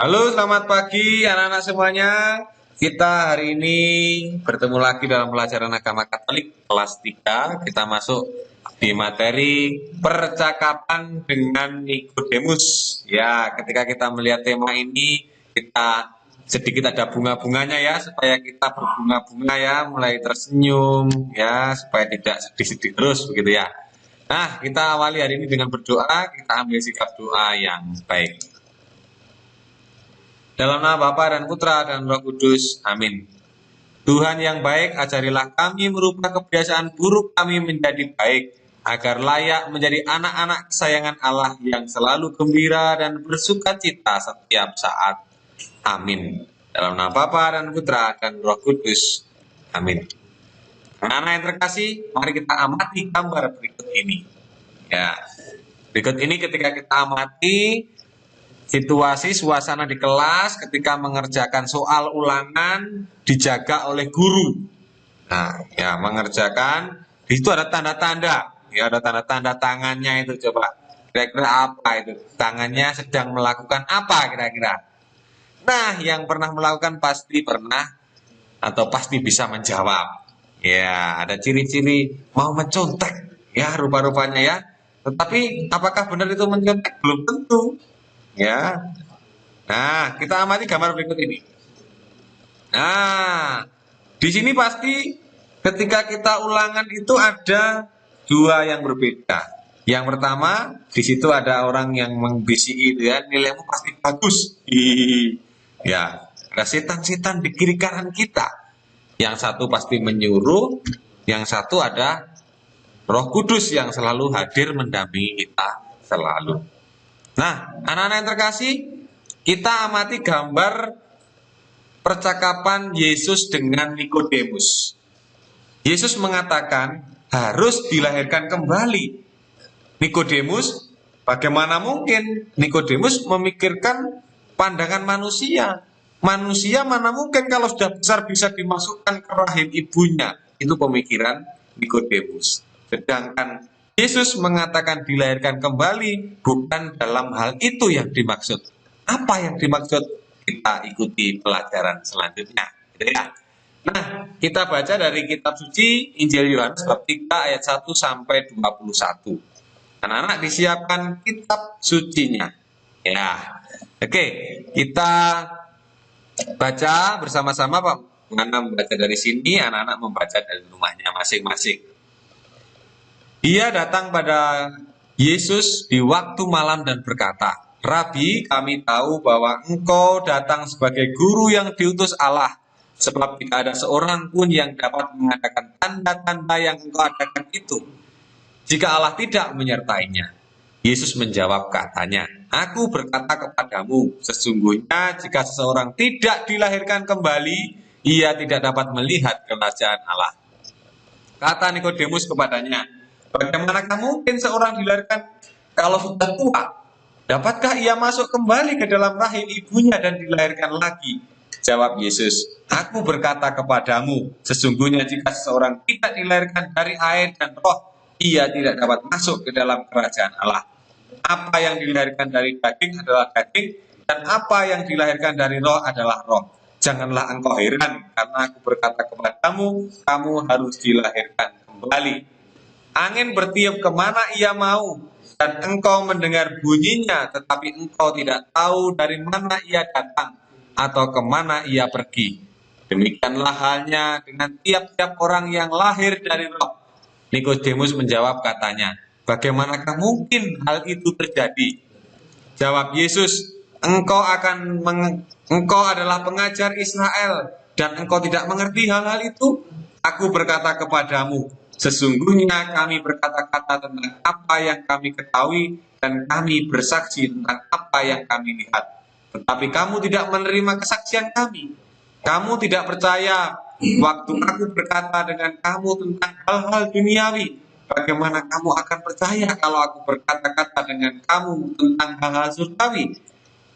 Halo, selamat pagi anak-anak semuanya. Kita hari ini bertemu lagi dalam pelajaran agama Katolik kelas 3. Kita masuk di materi percakapan dengan Nikodemus. Ya, ketika kita melihat tema ini, kita sedikit ada bunga-bunganya ya, supaya kita berbunga-bunga ya, mulai tersenyum ya, supaya tidak sedih-sedih terus begitu ya. Nah, kita awali hari ini dengan berdoa, kita ambil sikap doa yang baik. Dalam nama Bapa dan Putra dan Roh Kudus. Amin. Tuhan yang baik, ajarilah kami merubah kebiasaan buruk kami menjadi baik, agar layak menjadi anak-anak kesayangan Allah yang selalu gembira dan bersuka cita setiap saat. Amin. Dalam nama Bapa dan Putra dan Roh Kudus. Amin. Anak-anak yang terkasih, mari kita amati gambar berikut ini. Ya, berikut ini ketika kita amati situasi suasana di kelas ketika mengerjakan soal ulangan dijaga oleh guru. Nah, ya mengerjakan di situ ada tanda-tanda, ya ada tanda-tanda tangannya itu coba. Kira-kira apa itu? Tangannya sedang melakukan apa kira-kira? Nah, yang pernah melakukan pasti pernah atau pasti bisa menjawab. Ya, ada ciri-ciri mau mencontek, ya rupa-rupanya ya. Tetapi apakah benar itu mencontek? Belum tentu. Ya, nah, kita amati gambar berikut ini. Nah, di sini pasti ketika kita ulangan itu ada dua yang berbeda. Yang pertama, di situ ada orang yang membisiki itu ya, nilaimu pasti bagus. Ya, ada setan-setan di kiri kanan kita. Yang satu pasti menyuruh, yang satu ada Roh Kudus yang selalu hadir mendampingi kita selalu. Nah, anak-anak yang terkasih, kita amati gambar percakapan Yesus dengan Nikodemus. Yesus mengatakan harus dilahirkan kembali. Nikodemus, bagaimana mungkin? Nikodemus memikirkan pandangan manusia. Manusia mana mungkin kalau sudah besar bisa dimasukkan ke rahim ibunya. Itu pemikiran Nikodemus. Sedangkan Yesus mengatakan dilahirkan kembali bukan dalam hal itu yang dimaksud. Apa yang dimaksud? Kita ikuti pelajaran selanjutnya. Gitu ya. Nah, kita baca dari kitab suci Injil Yohanes bab 3 ayat 1 sampai 21. Anak-anak disiapkan kitab sucinya. Ya. Oke, kita baca bersama-sama Pak. Anak membaca dari sini, anak-anak membaca dari rumahnya masing-masing. Dia datang pada Yesus di waktu malam dan berkata, Rabi, kami tahu bahwa engkau datang sebagai guru yang diutus Allah, sebab tidak ada seorang pun yang dapat mengadakan tanda-tanda yang engkau adakan itu, jika Allah tidak menyertainya. Yesus menjawab katanya, Aku berkata kepadamu, sesungguhnya jika seseorang tidak dilahirkan kembali, ia tidak dapat melihat kerajaan Allah. Kata Nikodemus kepadanya, bagaimanakah mungkin seorang dilahirkan kalau sudah tua? Dapatkah ia masuk kembali ke dalam rahim ibunya dan dilahirkan lagi? Jawab Yesus, Aku berkata kepadamu, sesungguhnya jika seseorang tidak dilahirkan dari air dan roh, ia tidak dapat masuk ke dalam kerajaan Allah. Apa yang dilahirkan dari daging adalah daging, dan apa yang dilahirkan dari roh adalah roh. Janganlah engkau heran, karena aku berkata kepadamu, kamu harus dilahirkan kembali. Angin bertiup kemana ia mau, dan engkau mendengar bunyinya, tetapi engkau tidak tahu dari mana ia datang, atau kemana ia pergi. Demikianlah halnya dengan tiap-tiap orang yang lahir dari roh. Nikodemus menjawab katanya, bagaimanakah mungkin hal itu terjadi? Jawab Yesus, engkau adalah pengajar Israel dan engkau tidak mengerti hal-hal itu? Aku berkata kepadamu, sesungguhnya kami berkata-kata tentang apa yang kami ketahui dan kami bersaksi tentang apa yang kami lihat. Tetapi kamu tidak menerima kesaksian kami. Kamu tidak percaya waktu aku berkata dengan kamu tentang hal-hal duniawi. Bagaimana kamu akan percaya kalau aku berkata-kata dengan kamu tentang hal-hal surgawi?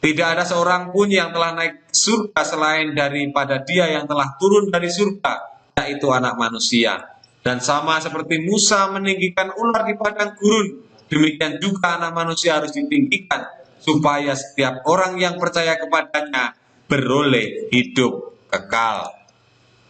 Tidak ada seorang pun yang telah naik ke surga selain daripada dia yang telah turun dari surga, yaitu anak manusia. Dan sama seperti Musa meninggikan ular di padang gurun, demikian juga anak manusia harus ditinggikan, supaya setiap orang yang percaya kepadanya beroleh hidup kekal.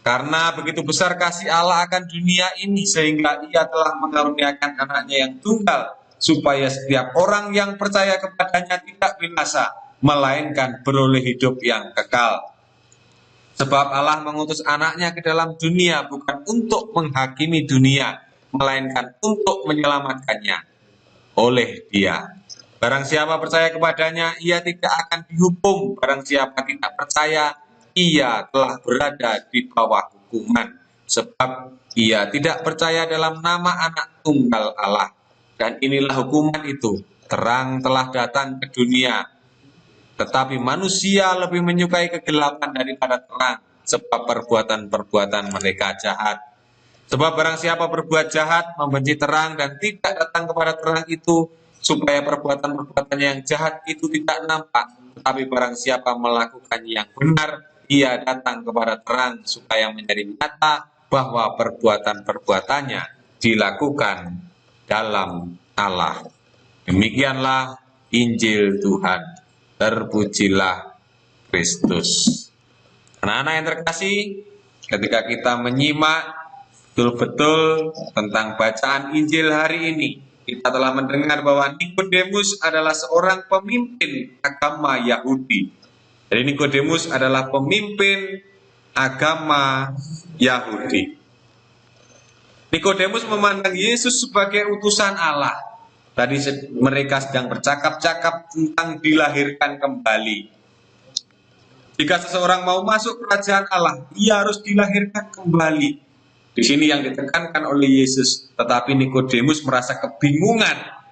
Karena begitu besar kasih Allah akan dunia ini, sehingga Ia telah mengaruniakan anaknya yang tunggal, supaya setiap orang yang percaya kepadanya tidak binasa, melainkan beroleh hidup yang kekal. Sebab Allah mengutus anaknya ke dalam dunia bukan untuk menghakimi dunia, melainkan untuk menyelamatkannya oleh Dia. Barang siapa percaya kepadanya, ia tidak akan dihukum. Barang siapa tidak percaya, ia telah berada di bawah hukuman, sebab ia tidak percaya dalam nama anak tunggal Allah. Dan inilah hukuman itu, terang telah datang ke dunia, tetapi manusia lebih menyukai kegelapan daripada terang, sebab perbuatan-perbuatan mereka jahat. Sebab barang siapa berbuat jahat, membenci terang dan tidak datang kepada terang itu, supaya perbuatan-perbuatan yang jahat itu tidak nampak. Tetapi barang siapa melakukan yang benar, ia datang kepada terang supaya menjadi nyata bahwa perbuatan-perbuatannya dilakukan dalam Allah. Demikianlah Injil Tuhan. Terpujilah Kristus. Anak-anak yang terkasih, ketika kita menyimak betul-betul tentang bacaan Injil hari ini, kita telah mendengar bahwa Nikodemus adalah seorang pemimpin agama Yahudi. Jadi Nikodemus adalah pemimpin agama Yahudi. Nikodemus memandang Yesus sebagai utusan Allah. Tadi mereka sedang bercakap-cakap tentang dilahirkan kembali. Jika seseorang mau masuk kerajaan Allah, ia harus dilahirkan kembali. Di sini yang ditekankan oleh Yesus, tetapi Nikodemus merasa kebingungan.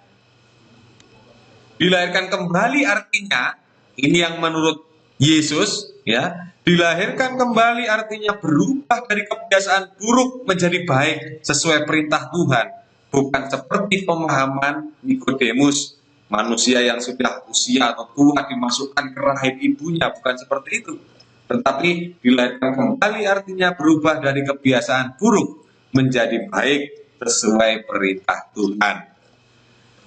Dilahirkan kembali artinya, ini yang menurut Yesus, ya, dilahirkan kembali artinya berubah dari kebiasaan buruk menjadi baik sesuai perintah Tuhan, bukan seperti pemahaman Nikodemus, manusia yang sudah usia atau tua dimasukkan ke rahim ibunya, bukan seperti itu. Tetapi dilahirkan kembali artinya berubah dari kebiasaan buruk menjadi baik sesuai perintah Tuhan.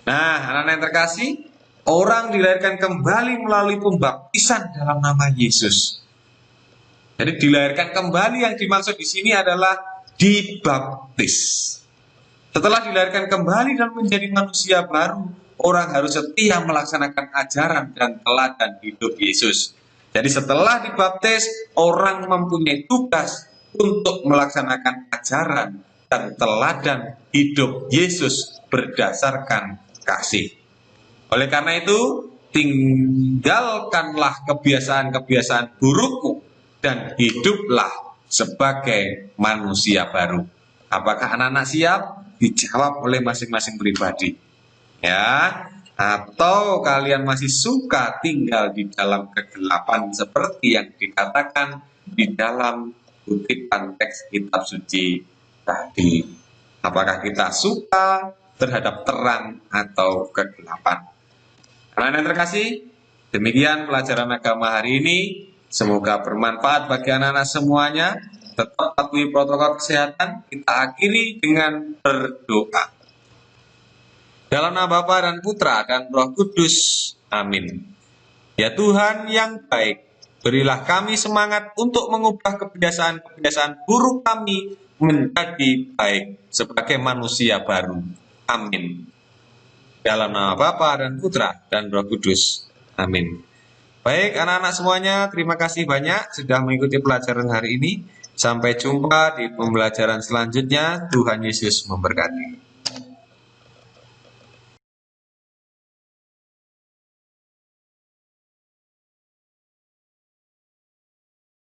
Nah, anak-anak yang terkasih, orang dilahirkan kembali melalui pembaptisan dalam nama Yesus. Jadi dilahirkan kembali yang dimaksud di sini adalah dibaptis. Setelah dilahirkan kembali dan menjadi manusia baru, orang harus setia melaksanakan ajaran dan teladan hidup Yesus. Jadi setelah dibaptis, orang mempunyai tugas untuk melaksanakan ajaran dan teladan hidup Yesus berdasarkan kasih. Oleh karena itu, tinggalkanlah kebiasaan-kebiasaan burukmu dan hiduplah sebagai manusia baru. Apakah anak-anak siap? Dijawab oleh masing-masing pribadi. Ya, atau kalian masih suka tinggal di dalam kegelapan seperti yang dikatakan di dalam kutipan teks kitab suci tadi? Apakah kita suka terhadap terang atau kegelapan? Anak-anak yang terkasih, demikian pelajaran agama hari ini. Semoga bermanfaat bagi anak-anak semuanya. Tetap patuhi protokol kesehatan. Kita akhiri dengan berdoa. Dalam nama Bapa dan Putra dan Roh Kudus. Amin. Ya Tuhan yang baik, berilah kami semangat untuk mengubah kebiasaan-kebiasaan buruk kami menjadi baik sebagai manusia baru. Amin. Dalam nama Bapa dan Putra dan Roh Kudus. Amin. Baik anak-anak semuanya, terima kasih banyak sudah mengikuti pelajaran hari ini. Sampai jumpa di pembelajaran selanjutnya. Tuhan Yesus memberkati.